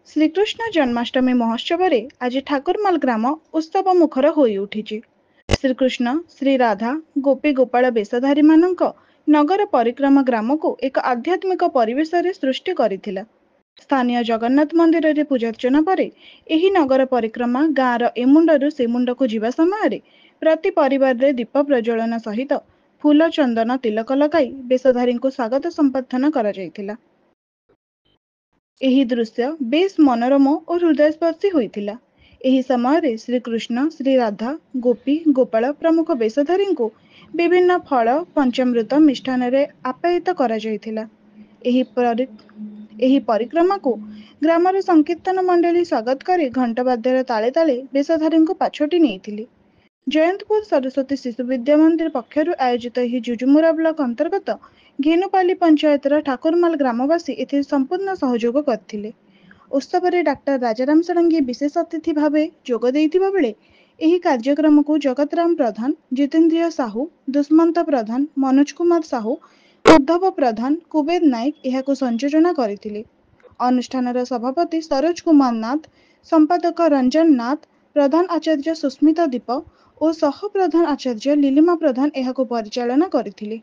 ଶ୍ରୀକୃଷ୍ଣ ଜନ୍ମାଷ୍ଟମୀ ମହୋତ୍ସବରେ ଆଜି ଠାକୁରମାଲ ଗ୍ରାମ ଉତ୍ସବ ମୁଖର ହୋଇ ଉଠିଛି। ଶ୍ରୀକୃଷ୍ଣ, ଶ୍ରୀରାଧା, ଗୋପୀ ଗୋପାଳ ବେଶଧାରୀମାନଙ୍କ ନଗର ପରିକ୍ରମା ଗ୍ରାମକୁ ଏକ ଆଧ୍ୟାତ୍ମିକ ପରିବେଶରେ ସୃଷ୍ଟି କରିଥିଲା। ସ୍ଥାନୀୟ ଜଗନ୍ନାଥ ମନ୍ଦିରରେ ପୂଜାର୍ଚ୍ଚନା ପରେ ଏହି ନଗର ପରିକ୍ରମା ଗାଁର ଏମୁଣ୍ଡରୁ ସେମୁଣ୍ଡକୁ ଯିବା ସମୟରେ ପ୍ରତି ପରିବାରରେ ଦୀପ ପ୍ରଜ୍ୱଳନ ସହିତ ଫୁଲ ଚନ୍ଦନ ତିଲକ ଲଗାଇ ବେଶଧାରୀଙ୍କୁ ସ୍ୱାଗତ ସମ୍ବର୍ଦ୍ଧନା କରାଯାଇଥିଲା। ଏହି ଦୃଶ୍ୟ ବେଶ୍ ମନୋରମ ଓ ହୃଦୟସ୍ପର୍ଶୀ ହୋଇଥିଲା। ଏହି ସମୟରେ ଶ୍ରୀକୃଷ୍ଣ, ଶ୍ରୀରାଧା, ଗୋପୀ ଗୋପାଳ ପ୍ରମୁଖ ବେଶଧାରୀଙ୍କୁ ବିଭିନ୍ନ ଫଳ, ପଞ୍ଚାମୃତ, ମିଷ୍ଟାନ୍ନରେ ଆପ୍ୟାୟିତ କରାଯାଇଥିଲା। ଏହି ପରିକ୍ରମାକୁ ଗ୍ରାମର ସଂକୀର୍ତ୍ତନ ମଣ୍ଡଳୀ ସ୍ୱାଗତ କରି ଘଣ୍ଟବାଦ୍ୟର ତାଳେ ତାଳେ ବେଶଧାରୀଙ୍କୁ ପାଛୋଟି ନେଇଥିଲେ। ଜୟନ୍ତପୁର ସରସ୍ୱତୀ ଶିଶୁ ବିଦ୍ୟା ମନ୍ଦିର ପକ୍ଷରୁ ଆୟୋଜିତ ଏହି ଜୁଜୁମୁରା ବ୍ଲକ ଅନ୍ତର୍ଗତ ଘେନୁପାଲି ପଞ୍ଚାୟତର ଠାକୁରମାଲ ଗ୍ରାମବାସୀ ଏଥିରେ ସମ୍ପୂର୍ଣ୍ଣ ସହଯୋଗ କରିଥିଲେ। ଉତ୍ସବରେ ଡାକ୍ତର ରାଜାରାମ ଷଡ଼ଙ୍ଗୀ ବିଶେଷ ଅତିଥି ଭାବେ ଯୋଗ ଦେଇଥିବା ବେଳେ ଏହି କାର୍ଯ୍ୟକ୍ରମକୁ ଜଗତରାମ ପ୍ରଧାନ, ଜିତେନ୍ଦ୍ରିୟ ସାହୁ, ଦୁଷ୍ମନ୍ତ ପ୍ରଧାନ, ମନୋଜ କୁମାର ସାହୁ, ଉଦ୍ଧବ ପ୍ରଧାନ, କୁବେର ନାୟକ ଏହାକୁ ସଂଯୋଜନା କରିଥିଲେ। ଅନୁଷ୍ଠାନର ସଭାପତି ସରୋଜ କୁମାର ନାଥ, ସମ୍ପାଦକ ରଞ୍ଜନ ନାଥ, ପ୍ରଧାନ ଆଚାର୍ଯ୍ୟ ସୁସ୍ମିତା ଦୀପ ଓ ସହ ପ୍ରଧାନ ଆଚାର୍ଯ୍ୟ ଲିଲିମା ପ୍ରଧାନ ଏହାକୁ ପରିଚାଳନା କରିଥିଲେ।